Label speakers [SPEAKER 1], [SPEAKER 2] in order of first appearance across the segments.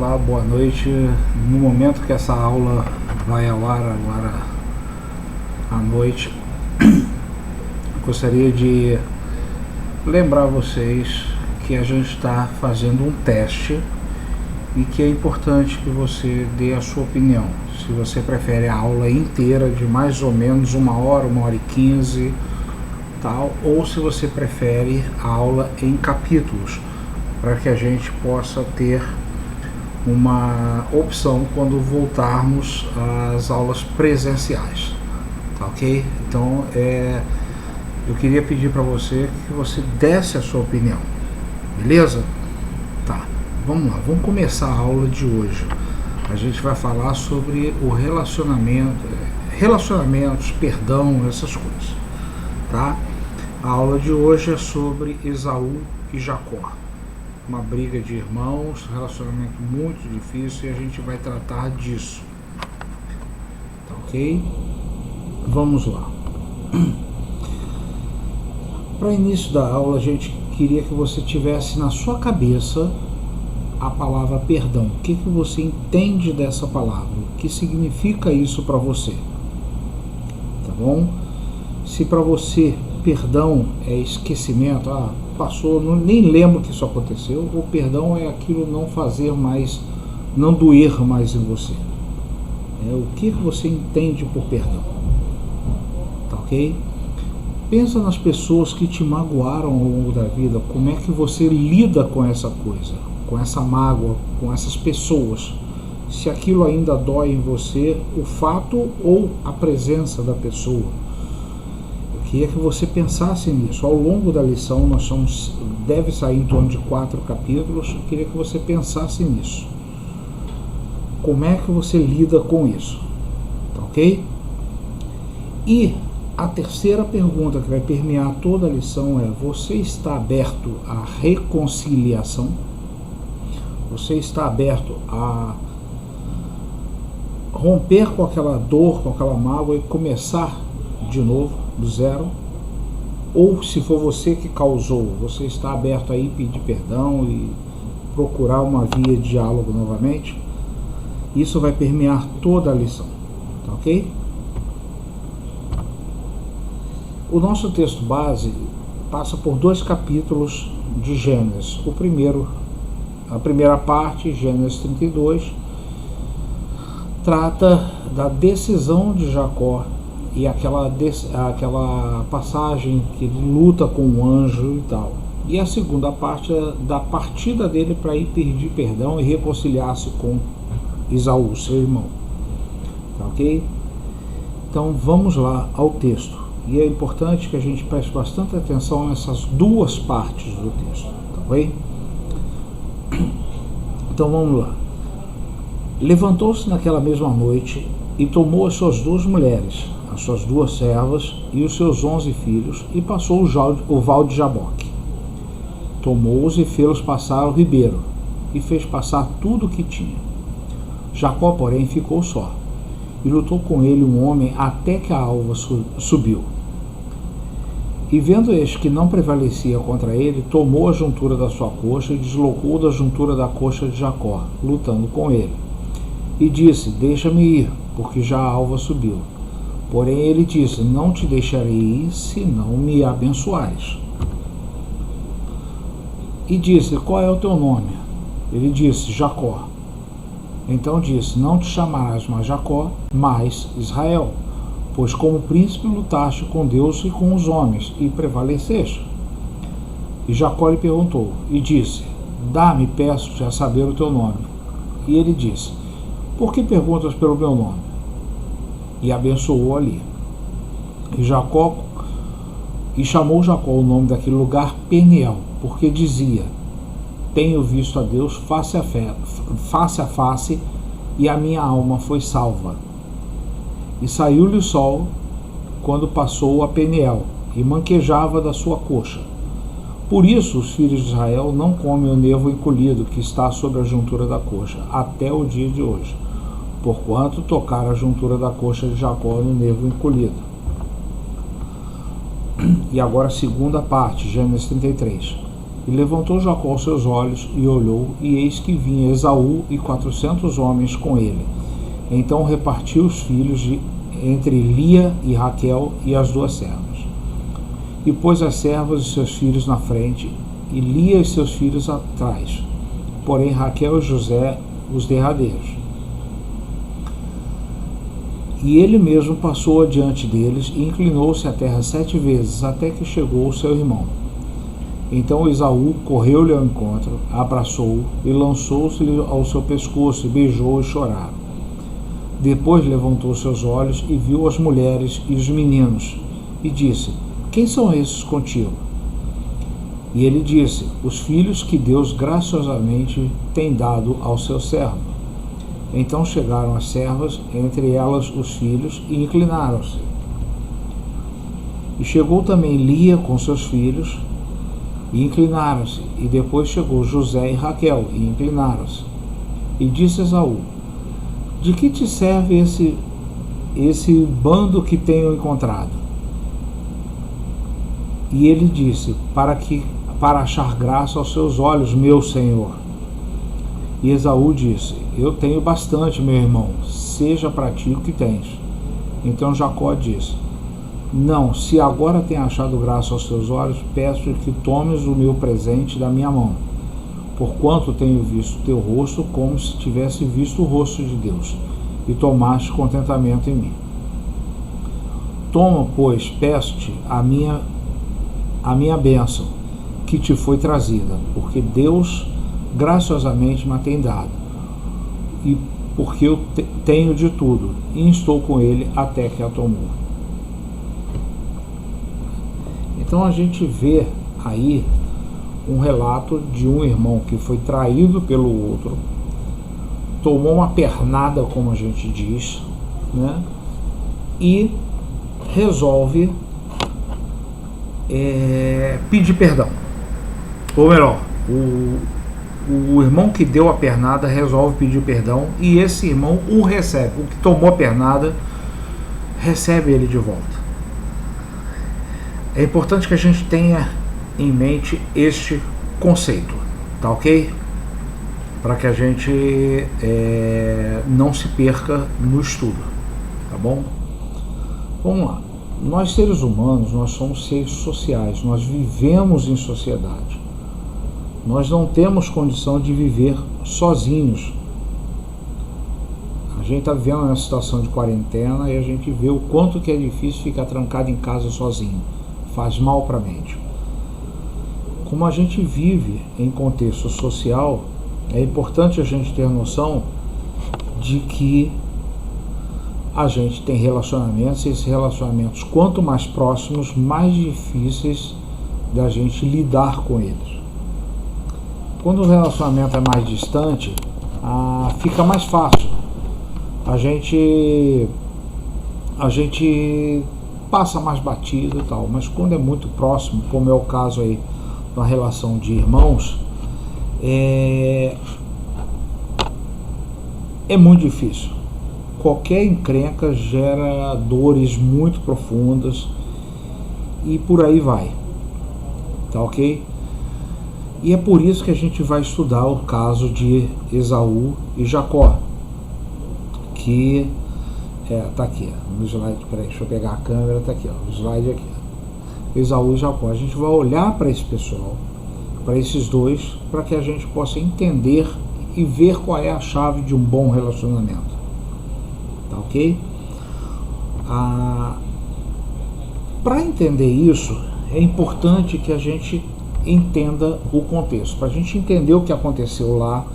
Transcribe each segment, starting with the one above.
[SPEAKER 1] Olá, boa noite. No momento que essa aula vai ao ar agora à noite, gostaria de lembrar vocês que a gente está fazendo um teste e que é importante que você dê a sua opinião. Se você prefere a aula inteira de mais ou menos 1 hora e 15, tal, ou se você prefere a aula em capítulos, para que a gente possa ter uma opção quando voltarmos às aulas presenciais, tá ok? Então eu queria pedir para você que você desse a sua opinião, beleza? Tá, vamos lá, vamos começar a aula de hoje. A gente vai falar sobre o relacionamentos, perdão, essas coisas, tá? A aula de hoje é sobre Esaú e Jacó. Uma briga de irmãos, relacionamento muito difícil, e a gente vai tratar disso. Tá ok? Vamos lá. Para início da aula, a gente queria que você tivesse na sua cabeça a palavra perdão. O que você entende dessa palavra? O que significa isso para você? Tá bom? Se para você perdão é esquecimento, passou, nem lembro que isso aconteceu, o perdão é aquilo não fazer mais, não doer mais em você. O que você entende por perdão? Tá ok? Pensa nas pessoas que te magoaram ao longo da vida, como é que você lida com essa coisa, com essa mágoa, com essas pessoas. Se aquilo ainda dói em você, o fato ou a presença da pessoa. Queria que você pensasse nisso. Ao longo da lição, deve sair em torno de 4 capítulos, eu queria que você pensasse nisso. Como é que você lida com isso? Tá ok? E a terceira pergunta que vai permear toda a lição é: você está aberto à reconciliação? Você está aberto a romper com aquela dor, com aquela mágoa e começar de novo, do zero? Ou se for você que causou, você está aberto a ir pedir perdão e procurar uma via de diálogo novamente? Isso vai permear toda a lição, tá ok? O nosso texto base passa por 2 capítulos de Gênesis. A primeira parte, Gênesis 32, trata da decisão de Jacó e aquela passagem que ele luta com o anjo e tal. E a segunda parte é da partida dele para ir pedir perdão e reconciliar-se com Esaú, seu irmão. Tá ok? Então vamos lá ao texto. E é importante que a gente preste bastante atenção nessas 2 partes do texto. Tá ok? Então vamos lá. Levantou-se naquela mesma noite e tomou as suas 2 mulheres, as suas 2 servas e os seus 11 filhos, e passou o val de Jaboque. Tomou-os e fê-los passar o ribeiro, e fez passar tudo o que tinha. Jacó, porém, ficou só, e lutou com ele um homem até que a alva subiu. E vendo este que não prevalecia contra ele, tomou a juntura da sua coxa e deslocou da juntura da coxa de Jacó, lutando com ele. E disse: deixa-me ir, porque já a alva subiu. Porém ele disse: não te deixarei ir, se não me abençoares. E disse: qual é o teu nome? Ele disse: Jacó. Então disse: não te chamarás mais Jacó, mas Israel, pois como príncipe lutaste com Deus e com os homens, e prevaleceste. E Jacó lhe perguntou, e disse: dá-me, peço-te, a saber o teu nome. E ele disse: por que perguntas pelo meu nome? E abençoou ali. E chamou Jacó o nome daquele lugar Peniel, porque dizia: tenho visto a Deus face a face, e a minha alma foi salva. E saiu-lhe o sol quando passou a Peniel, e manquejava da sua coxa. Por isso os filhos de Israel não comem o nervo encolhido que está sobre a juntura da coxa, até o dia de hoje, porquanto tocaram a juntura da coxa de Jacó no nervo encolhido. E agora a segunda parte, Gênesis 33. E levantou Jacó os seus olhos e olhou, e eis que vinha Esaú e 400 homens com ele. Então repartiu os filhos entre Lia e Raquel e as duas servas. E pôs as servas e seus filhos na frente, e Lia e seus filhos atrás, porém Raquel e José os derradeiros. E ele mesmo passou adiante deles e inclinou-se à terra 7 vezes, até que chegou o seu irmão. Então Esaú correu-lhe ao encontro, abraçou-o e lançou-se-lhe ao seu pescoço, e beijou e choraram. Depois levantou seus olhos e viu as mulheres e os meninos, e disse: quem são esses contigo? E ele disse: os filhos que Deus graciosamente tem dado ao seu servo. Então chegaram as servas, entre elas os filhos, e inclinaram-se. E chegou também Lia com seus filhos, e inclinaram-se. E depois chegou José e Raquel, e inclinaram-se. E disse Esaú: de que te serve esse bando que tenho encontrado? E ele disse: para achar graça aos seus olhos, meu senhor. E Esaú disse: eu tenho bastante, meu irmão, seja para ti o que tens. Então Jacó disse: não, se agora tem achado graça aos teus olhos, peço que tomes o meu presente da minha mão, porquanto tenho visto teu rosto como se tivesse visto o rosto de Deus, e tomaste contentamento em mim. Toma, pois, peço-te a minha bênção, que te foi trazida, porque Deus graciosamente me tem dado, e porque eu tenho de tudo, e estou com ele até que a tomou. Então a gente vê aí um relato de um irmão que foi traído pelo outro, tomou uma pernada, como a gente diz, né? E resolve pedir perdão. Ou melhor, o irmão que deu a pernada resolve pedir perdão, e esse irmão o recebe. O que tomou a pernada recebe ele de volta. É importante que a gente tenha em mente este conceito, tá ok? Para que a gente não se perca no estudo, tá bom? Vamos lá. Nós seres humanos, nós somos seres sociais, nós vivemos em sociedade. Nós não temos condição de viver sozinhos. A gente está vivendo uma situação de quarentena e a gente vê o quanto que é difícil ficar trancado em casa sozinho. Faz mal para a mente. Como a gente vive em contexto social, é importante a gente ter noção de que a gente tem relacionamentos, e esses relacionamentos, quanto mais próximos, mais difíceis da gente lidar com eles. Quando o relacionamento é mais distante, fica mais fácil. A gente passa mais batido e tal, mas quando é muito próximo, como é o caso aí da relação de irmãos, é muito difícil. Qualquer encrenca gera dores muito profundas e por aí vai, tá ok? E é por isso que a gente vai estudar o caso de Esaú e Jacó, que tá aqui, no slide. Peraí, deixa eu pegar a câmera, tá aqui, ó, o slide aqui. Esaú e Jacó. A gente vai olhar para esse pessoal, para esses dois, para que a gente possa entender e ver qual é a chave de um bom relacionamento. Tá ok? Para entender isso, é importante que a gente entenda o contexto. Para a gente entender o que aconteceu lá,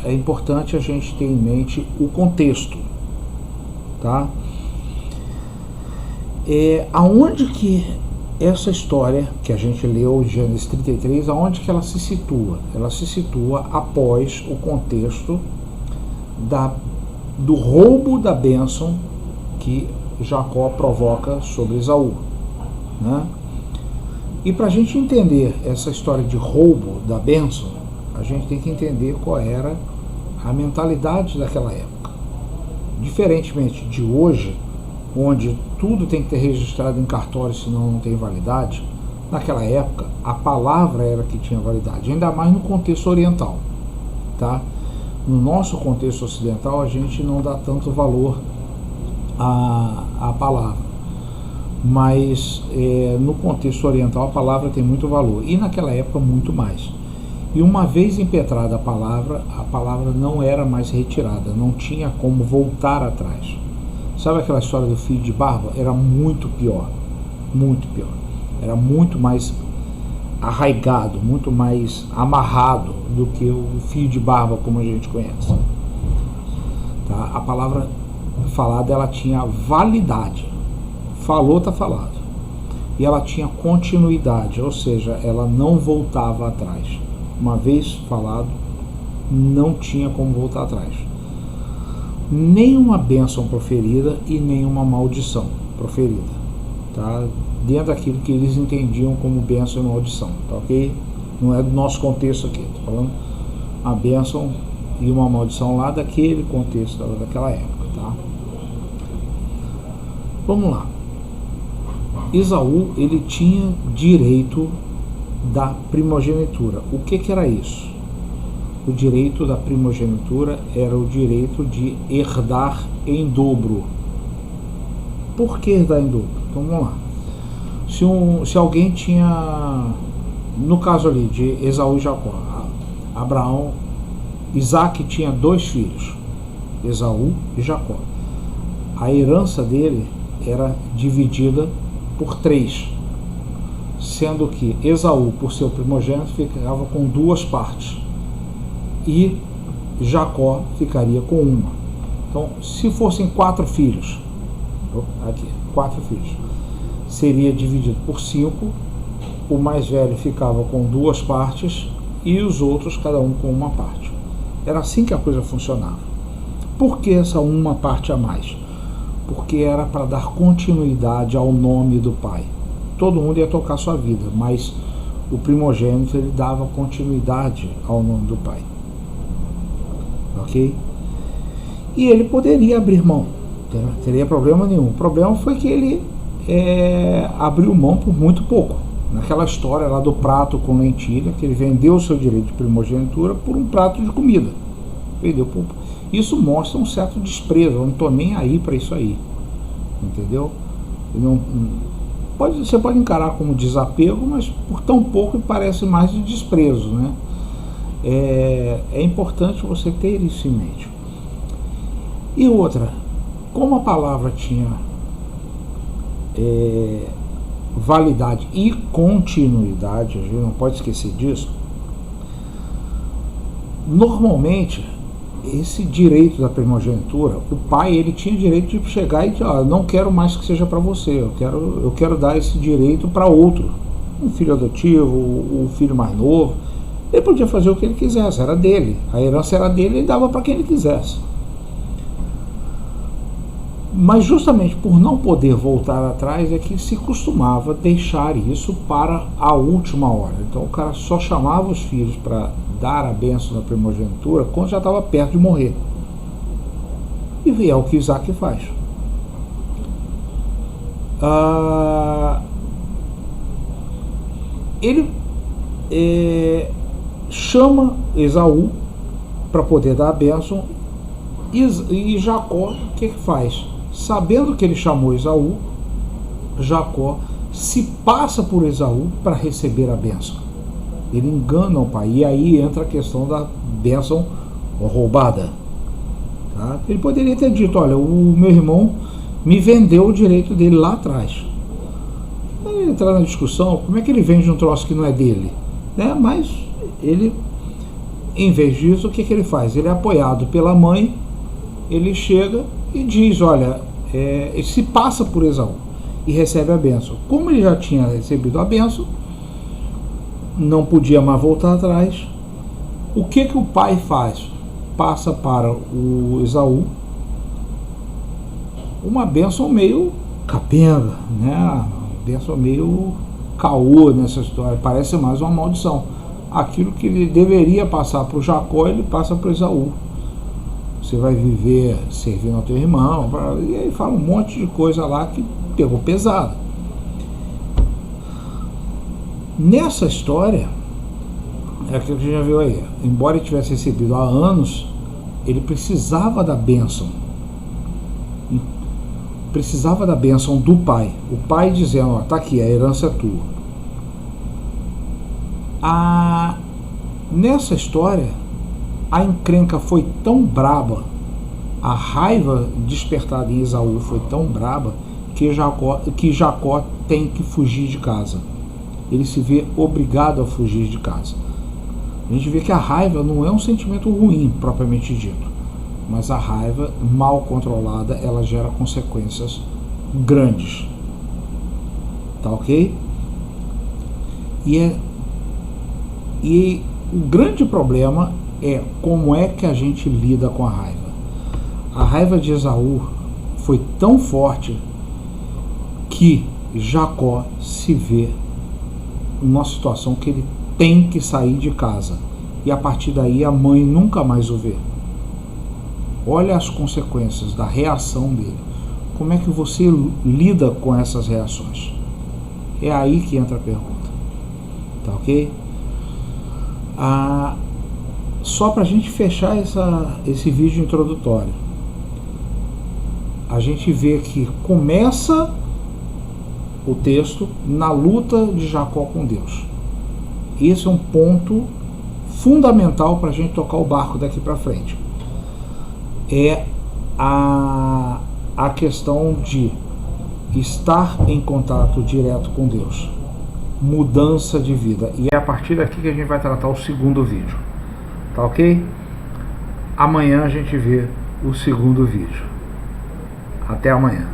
[SPEAKER 1] é importante a gente ter em mente o contexto, tá? Aonde que essa história que a gente leu, Gênesis 33, aonde que ela se situa? Ela se situa após o contexto do roubo da bênção que Jacó provoca sobre Esaú, né? E para a gente entender essa história de roubo da bênção, a gente tem que entender qual era a mentalidade daquela época. Diferentemente de hoje, onde tudo tem que ter registrado em cartório, senão não tem validade, Naquela época, a palavra era que tinha validade, ainda mais no contexto oriental, tá? No nosso contexto ocidental, a gente não dá tanto valor à palavra, mas no contexto oriental a palavra tem muito valor, e naquela época muito mais. E uma vez impetrada a palavra não era mais retirada, não tinha como voltar atrás. Sabe aquela história do fio de barba? Era muito pior, era muito mais arraigado, muito mais amarrado do que o fio de barba como a gente conhece, tá? A palavra falada, ela tinha validade, falou, tá falado, e ela tinha continuidade, ou seja, ela não voltava atrás. Uma vez falado, não tinha como voltar atrás. Nenhuma bênção proferida e nenhuma maldição proferida, tá? Dentro daquilo que eles entendiam como bênção e maldição, tá ok? Não é do nosso contexto aqui, tô falando a bênção e uma maldição lá daquele contexto, daquela época, tá? Vamos lá. Esaú, ele tinha direito da primogenitura. O que era isso? O direito da primogenitura era o direito de herdar em dobro. Por que herdar em dobro? Então vamos lá. Se alguém tinha, no caso ali de Esaú e Jacó, Isaac tinha 2 filhos, Esaú e Jacó. A herança dele era dividida por 3, sendo que Esaú, por ser o primogênito, ficava com 2 partes e Jacó ficaria com uma. Então, se fossem 4 filhos, aqui, 4 filhos, seria dividido por 5, o mais velho ficava com 2 partes e os outros cada um com uma parte. Era assim que a coisa funcionava. Por que essa uma parte a mais? Porque era para dar continuidade ao nome do pai. Todo mundo ia tocar sua vida, mas o primogênito, ele dava continuidade ao nome do pai, ok? E ele poderia abrir mão, não teria problema nenhum. O problema foi que ele abriu mão por muito pouco. Naquela história lá do prato com lentilha, que ele vendeu o seu direito de primogenitura por um prato de comida. Isso mostra um certo desprezo. Eu não estou nem aí para isso aí, entendeu? Você pode encarar como desapego, mas por tão pouco parece mais de desprezo, né? É importante você ter isso em mente. E outra, como a palavra tinha validade e continuidade, a gente não pode esquecer disso. Normalmente, esse direito da primogenitura, o pai, ele tinha direito de chegar e dizer: não quero mais que seja para você, eu quero dar esse direito para outro, um filho adotivo, o filho mais novo. Ele podia fazer o que ele quisesse, era dele, a herança era dele, ele dava para quem ele quisesse. Mas justamente por não poder voltar atrás é que se costumava deixar isso para a última hora. Então o cara só chamava os filhos para dar a bênção da primogenitura quando já estava perto de morrer. E é o que Isaac faz. Ele chama Esaú para poder dar a bênção, e Jacó, o que faz? Sabendo que ele chamou Esaú, Jacó se passa por Esaú para receber a bênção. Ele engana o pai, e aí entra a questão da bênção roubada, tá? Ele poderia ter dito: olha, o meu irmão me vendeu o direito dele lá atrás. Aí entrar na discussão, como é que ele vende um troço que não é dele, né? Mas ele, em vez disso, o que ele faz? Ele é apoiado pela mãe, ele chega e diz: olha, ele se passa por Esaú e recebe a bênção. Como ele já tinha recebido a bênção, não podia mais voltar atrás. O que o pai faz? Passa para o Esaú uma bênção meio capenga, né? Uma bênção meio caô nessa história, parece mais uma maldição. Aquilo que ele deveria passar para o Jacó, ele passa para o Esaú. Você vai viver servindo ao teu irmão, e aí fala um monte de coisa lá que pegou pesado. Nessa história, é aquilo que a gente já viu aí. Embora ele tivesse recebido há anos, ele precisava da bênção. Precisava da bênção do pai. O pai dizendo, ó, tá aqui, a herança é tua. Nessa história, a encrenca foi tão braba, a raiva despertada em Esaú foi tão braba, que Jacó tem que fugir de casa. Ele se vê obrigado a fugir de casa. A gente vê que a raiva não é um sentimento ruim, propriamente dito, mas a raiva mal controlada, ela gera consequências grandes. Tá ok? E o grande problema é como é que a gente lida com a raiva. A raiva de Esaú foi tão forte que Jacó se vê numa situação que ele tem que sair de casa. E a partir daí a mãe nunca mais o vê. Olha as consequências da reação dele. Como é que você lida com essas reações? É aí que entra a pergunta. Tá ok? Só para a gente fechar esse vídeo introdutório, a gente vê que começa o texto na luta de Jacó com Deus. Esse é um ponto fundamental para a gente tocar o barco daqui para frente. É a questão de estar em contato direto com Deus. Mudança de vida. E é a partir daqui que a gente vai tratar o segundo vídeo. Tá ok? Amanhã a gente vê o segundo vídeo. Até amanhã.